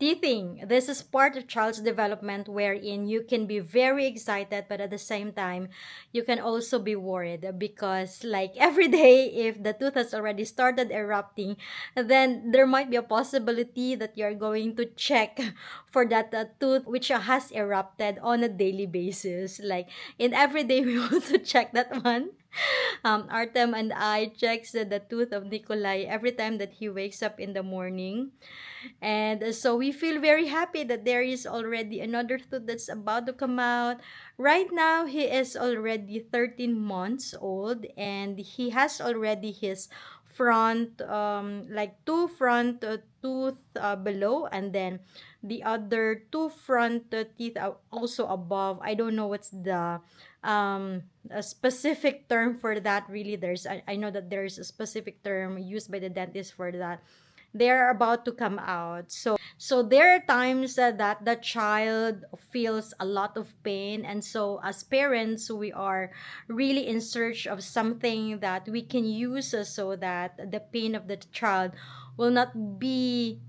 teething. This is part of child's development wherein you can be very excited, but at the same time, you can also be worried because, like, every day, if the tooth has already started erupting, then there might be a possibility that you're going to check for that tooth which has erupted on a daily basis. Like, in every day, we also check that one. Artem and I checks the tooth of Nikolai every time that he wakes up in the morning. And so we feel very happy that there is already another tooth that's about to come out. Right now, he is already 13 months old and he has already his front, like two front tooth below, and then the other two front teeth are also above. I don't know what's the a specific term for that. Really, I know that there's a specific term used by the dentist for that. They're about to come out. So there are times that the child feels a lot of pain, and so as parents, we are really in search of something that we can use so that the pain of the child will not be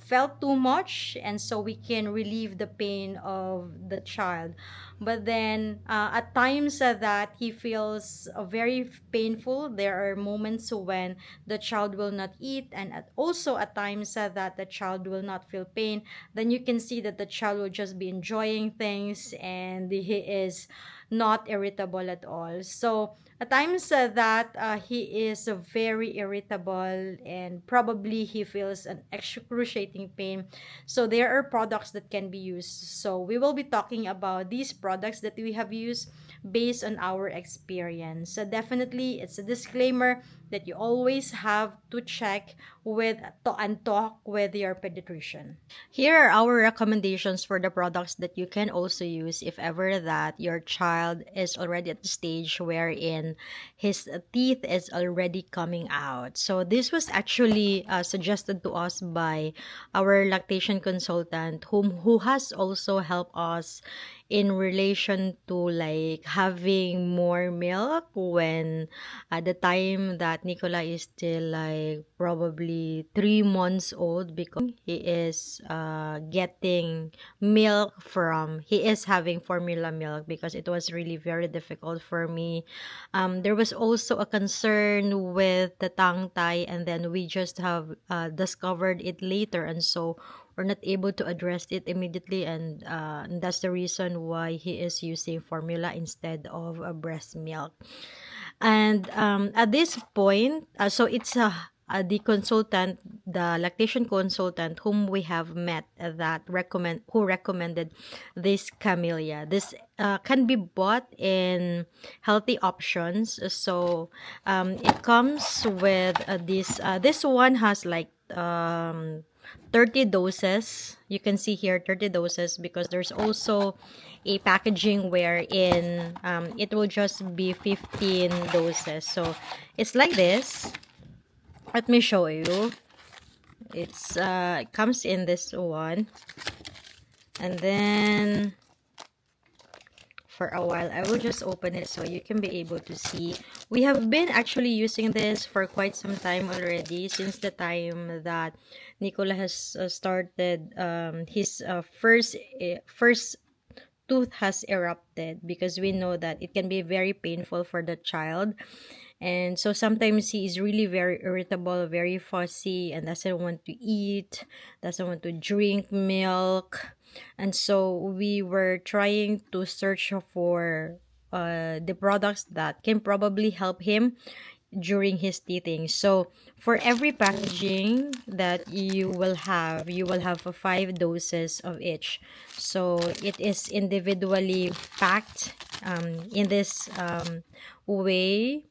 felt too much, and so we can relieve the pain of the child. But then at times that he feels very painful, there are moments when the child will not eat, and also at times that the child will not feel pain. Then you can see that the child will just be enjoying things and he is not irritable at all. So at times that he is very irritable and probably he feels an excruciating pain. So there are products that can be used. So we will be talking about these products that we have used based on our experience. So definitely, it's a disclaimer that you always have to check with and talk with your pediatrician. Here are our recommendations for the products that you can also use if ever that your child is already at the stage wherein his teeth is already coming out. So this was actually suggested to us by our lactation consultant who has also helped us in relation to like having more milk when at the time that Nicola is still like probably 3 months old, because he is getting milk from he is having formula milk, because it was really very difficult for me. There was also a concern with the tongue tie, and then we just have discovered it later, and so we're not able to address it immediately, and that's the reason why he is using formula instead of breast milk. And at this point, so it's the consultant, the lactation consultant whom we have met that who recommended this camellia. This can be bought in healthy options. So it comes with this one has like 30 doses. You can see here 30 doses, because there's also a packaging wherein it will just be 15 doses. So it's like this. Let me show you. It comes in this one, and then for a while I will just open it so you can be able to see. We have been actually using this for quite some time already, since the time that Nicola has started his first tooth has erupted, because we know that it can be very painful for the child. And so sometimes he is really very irritable, very fussy, and doesn't want to eat, doesn't want to drink milk. And so we were trying to search for the products that can probably help him during his teething. So for every packaging that you will have 5 doses of each. So it is individually packed in this way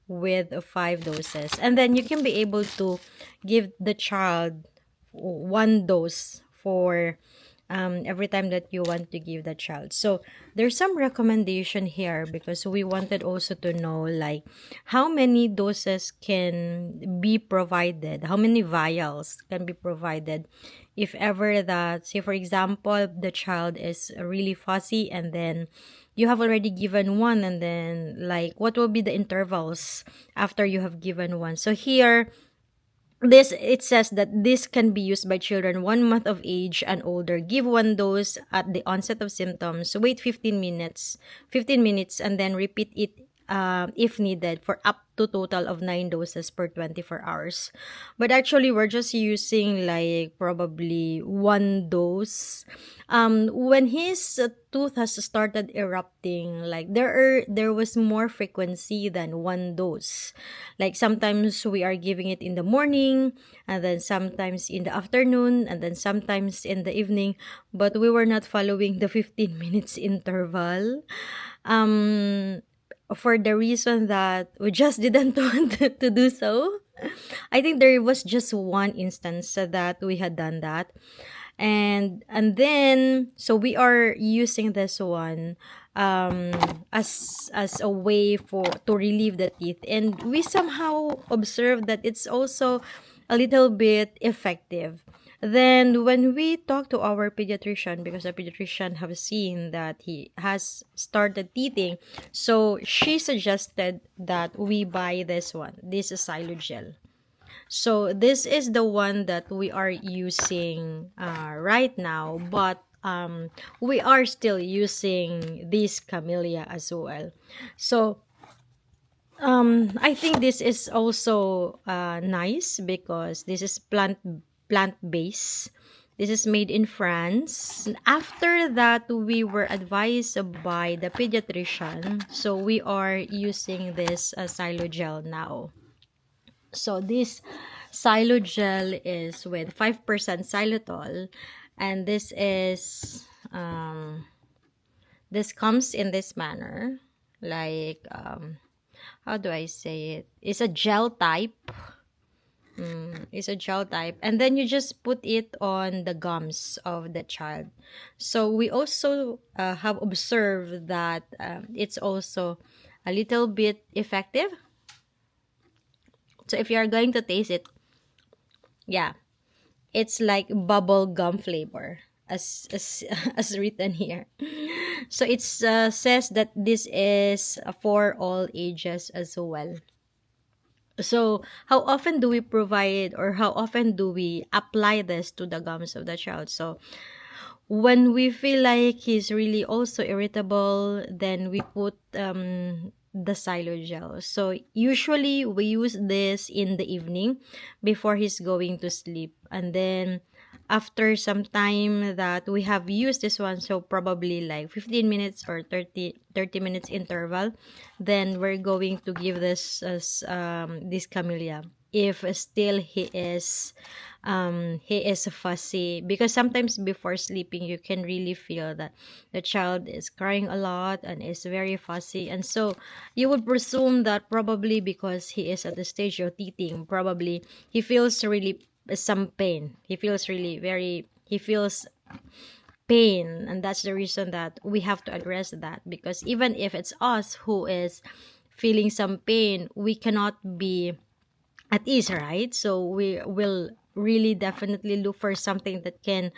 with 5 doses, and then you can be able to give the child 1 dose for every time that you want to give the child. So there's some recommendation here, because we wanted also to know like how many doses can be provided, how many vials can be provided if ever that, say for example, the child is really fussy and then you have already given one, and then like what will be the intervals after you have given one. So here This, it says that this can be used by children 1 month of age and older. Give one dose at the onset of symptoms. Wait 15 minutes, and then repeat it if needed for up to total of 9 doses per 24 hours. But actually, we're just using like probably 1 dose. When his tooth has started erupting, like there was more frequency than 1 dose. Like sometimes we are giving it in the morning, and then sometimes in the afternoon, and then sometimes in the evening, but we were not following the 15 minutes interval. Um, for the reason that we just didn't want to do so. I think there was just one instance that we had done that. And then so we are using this one um as a way for to relieve the teeth, and we somehow observed that it's also a little bit effective. Then when we talk to our pediatrician, because the pediatrician have seen that he has started teething, so she suggested that we buy this one. This is Silogel. So this is the one that we are using right now, but we are still using this camellia as well. So I think this is also nice because this is plant based. This is made in France. After that, we were advised by the pediatrician, so we are using this Silogel now. So this Silogel is with 5% xylitol, and this comes in this manner, like how do I say it? It's a gel type. It's a gel type, and then you just put it on the gums of the child. So we also have observed that it's also a little bit effective. So if you are going to taste it, yeah, it's like bubble gum flavor, as as written here. So it says that this is for all ages as well. So how often do we provide, or how often do we apply this to the gums of the child? So when we feel like he's really also irritable, then we put the Silogel. So usually we use this in the evening before he's going to sleep, and then after some time that we have used this one, so probably like 15 minutes or 30 minutes interval, then we're going to give this as this camellia if still he is fussy, because sometimes before sleeping you can really feel that the child is crying a lot and is very fussy, and so you would presume that probably because he is at the stage of teething, probably he feels really some pain, he feels pain, and that's the reason that we have to address that, because even if it's us who is feeling some pain, we cannot be at ease, right? So we will really definitely look for something that can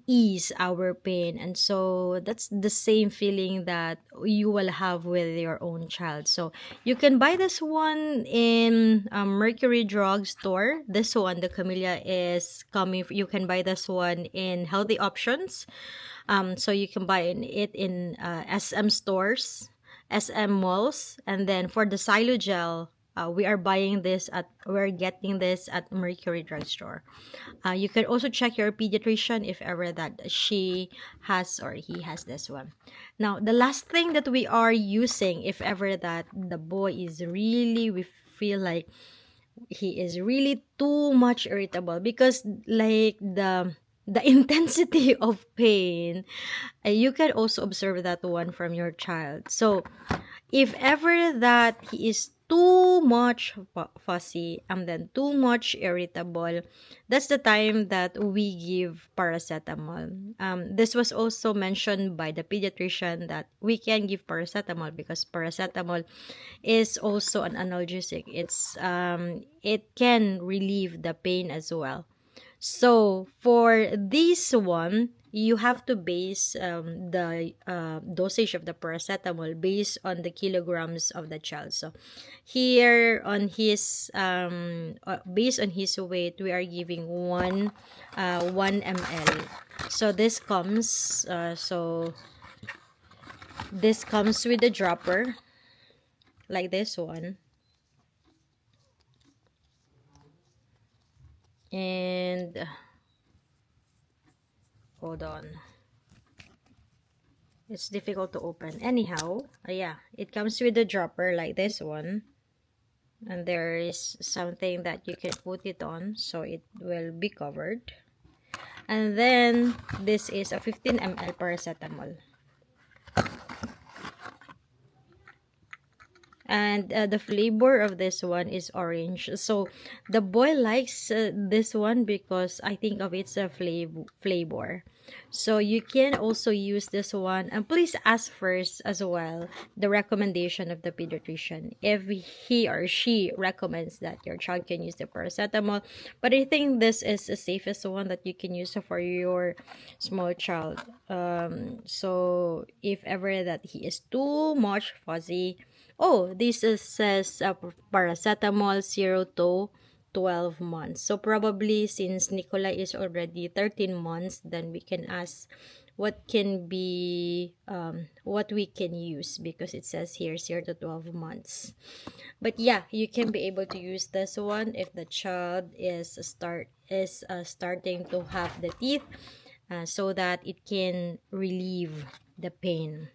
ease our pain. And so that's the same feeling that you will have with your own child. So you can buy this one in Mercury Drug Store. This one, the camellia, is coming. You can buy this one in Healthy Options. So you can buy it in SM stores, SM malls, and then for the Silogel, we're getting this at Mercury Drugstore. You can also check your pediatrician if ever that she has or he has this one. Now, the last thing that we are using, if ever that the boy is really, we feel like he is really too much irritable, because like the intensity of pain, you can also observe that one from your child. So if ever that he is too much fussy and then too much irritable, that's the time that we give paracetamol. This was also mentioned by the pediatrician that we can give paracetamol because paracetamol is also an analgesic. It can relieve the pain as well. So for this one, you have to base the dosage of the paracetamol based on the kilograms of the child. So here on his based on his weight, we are giving 1 ml. So this comes with a dropper like this one, and hold on, it's difficult to open. Anyhow, yeah, it comes with a dropper like this one, and there is something that you can put it on so it will be covered. And then this is a 15 ml paracetamol. And the flavor of this one is orange. So the boy likes this one because I think of it's a flavor. So you can also use this one, and please ask first as well the recommendation of the pediatrician if he or she recommends that your child can use the paracetamol. But I think this is the safest one that you can use for your small child. So if ever that he is too much fuzzy, oh, this says paracetamol 0 to 12 months. So probably since Nicola is already 13 months, then we can ask what can be what we can use, because it says here 0 to 12 months. But yeah, you can be able to use this one if the child is starting to have the teeth, so that it can relieve the pain.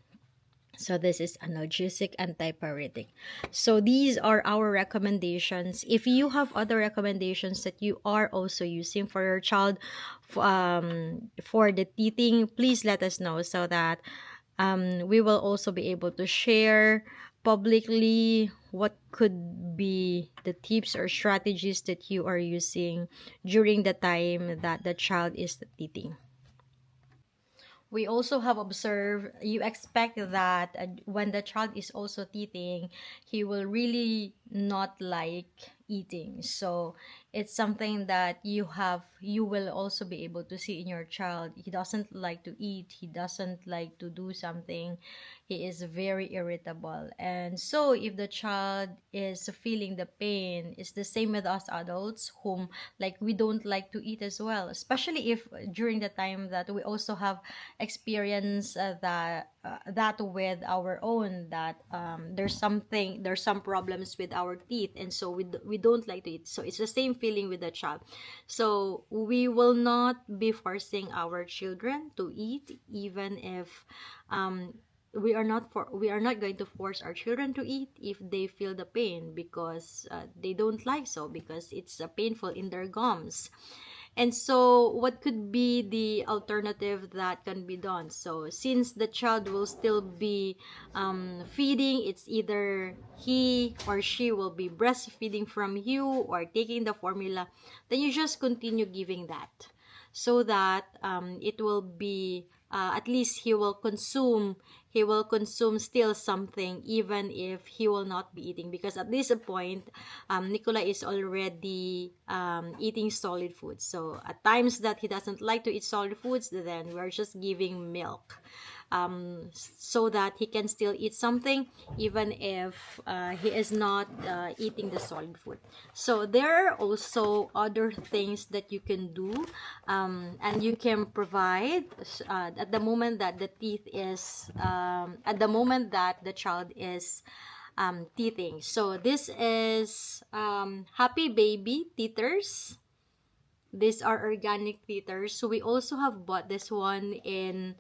So this is analgesic, antipyretic. So these are our recommendations. If you have other recommendations that you are also using for your child for the teething, please let us know so that we will also be able to share publicly what could be the tips or strategies that you are using during the time that the child is teething. We also have observed, you expect that when the child is also teething, he will really not like eating. So it's something that you will also be able to see in your child. He doesn't like to eat, he doesn't like to do something, he is very irritable. And so if the child is feeling the pain, it's the same with us adults, whom like we don't like to eat as well, especially if during the time that we also have experience that with our own, that there's some problems with our teeth, and so we don't like to eat. So it's the same feeling with the child. So we will not be forcing our children to eat, even if we are not going to force our children to eat if they feel the pain, because they don't like, so because it's painful in their gums. And so what could be the alternative that can be done? So since the child will still be feeding, it's either he or she will be breastfeeding from you or taking the formula, then you just continue giving that, so that it will be at least he will consume still something, even if he will not be eating, because at this point Nicola is already eating solid foods. So at times that he doesn't like to eat solid foods, then we're just giving milk, so that he can still eat something, even if he is not eating the solid food. So there are also other things that you can do, and you can provide at the moment that the teeth is at the moment that the child is teething. So this is Happy Baby teethers. These are organic teethers. So we also have bought this one in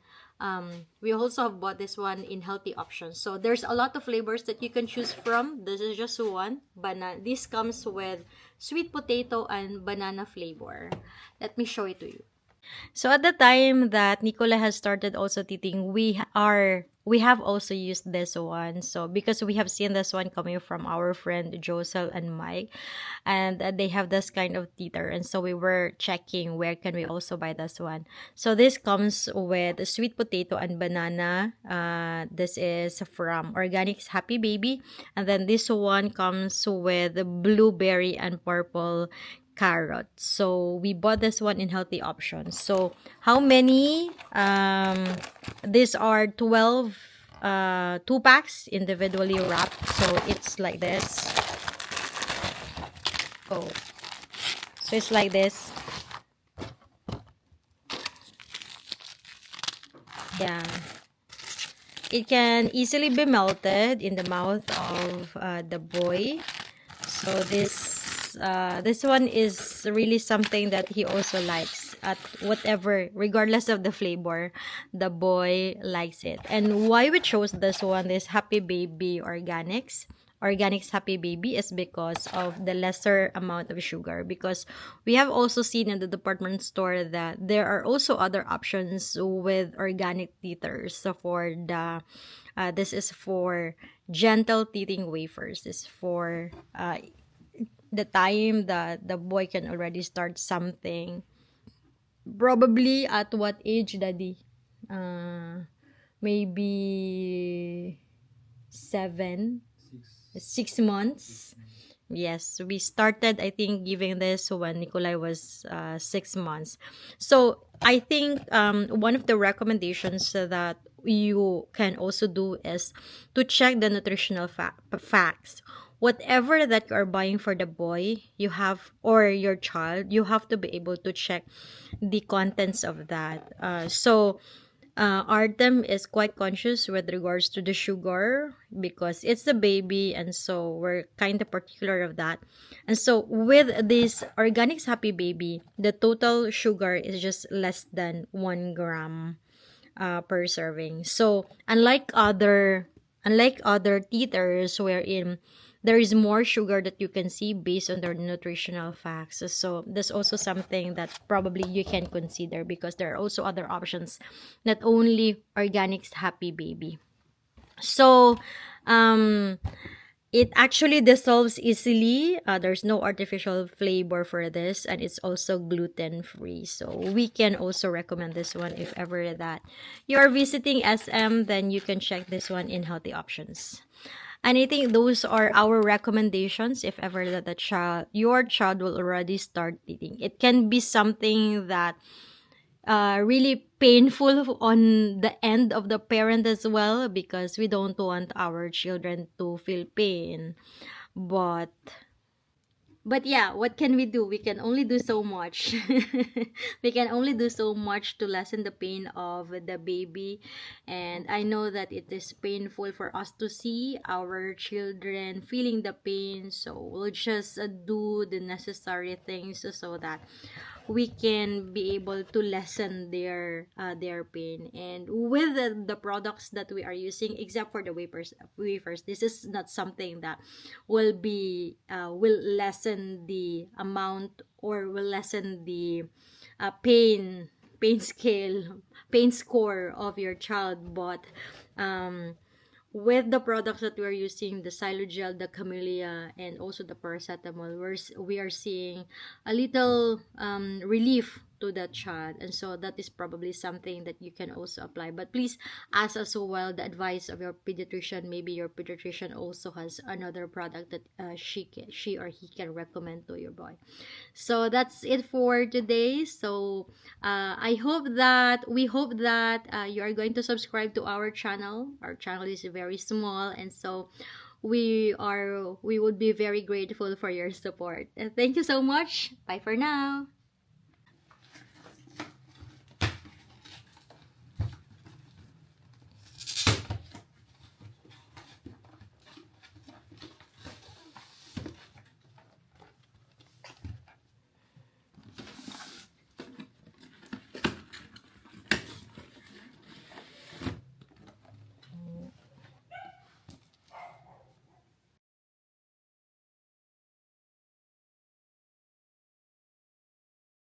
healthy options. So there's a lot of flavors that you can choose from. This is just one. This comes with sweet potato and banana flavor. Let me show it to you. So at the time that Nicola has started also teething, we have also used this one. So because we have seen this one coming from our friend Josel and Mike, and they have this kind of teether, and so we were checking where can we also buy this one. So this comes with sweet potato and banana. This is from Organics Happy Baby, and then this one comes with blueberry and purple carrot. So we bought this one in healthy options. So how many? These are 12 2 packs individually wrapped. So it's like this. Oh, so it's like this. Yeah. It can easily be melted in the mouth of the boy. So this one is really something that he also likes. At whatever, regardless of the flavor, the boy likes it. And why we chose this one, this Happy Baby Organics Happy Baby, is because of the lesser amount of sugar. Because we have also seen in the department store that there are also other options with organic teethers. So for the this is for gentle teething wafers. This is for the time that the boy can already start something. Probably at what age, Daddy? Maybe 7, 6 months. Yes, we started, I think, giving this when Nikolai was 6 months. So I think one of the recommendations that you can also do is to check the nutritional facts. Whatever that you are buying for the boy, you have, or your child, you have to be able to check the contents of that. Artem is quite conscious with regards to the sugar because it's the baby, and so we're kind of particular of that. And so with this Organics Happy Baby, the total sugar is just less than 1 gram per serving. So unlike other teethers wherein there is more sugar that you can see based on their nutritional facts. So that's also something that probably you can consider because there are also other options, not only Organics Happy Baby. So it actually dissolves easily. There's no artificial flavor for this, and it's also gluten free. So we can also recommend this one if ever that you are visiting SM, then you can check this one in healthy options. And I think those are our recommendations if ever that your child will already start eating. It can be something that really painful on the end of the parent as well, because we don't want our children to feel pain. But yeah, what can we do? We can only do so much. We can only do so much to lessen the pain of the baby. And I know that it is painful for us to see our children feeling the pain. So we'll just do the necessary things so that we can be able to lessen their pain. And with the products that we are using, except for the wafers, this is not something that will lessen the amount, or will lessen the pain score of your child. But with the products that we're using, the Silogel, the Camellia, and also the paracetamol, we are seeing a little relief to that child. And so that is probably something that you can also apply. But please ask as well the advice of your pediatrician. Maybe your pediatrician also has another product that she or he can recommend to your boy. So that's it for today. So we hope that you are going to subscribe to our channel. Our channel is very small, and so we would be very grateful for your support. Thank you so much. Bye for now.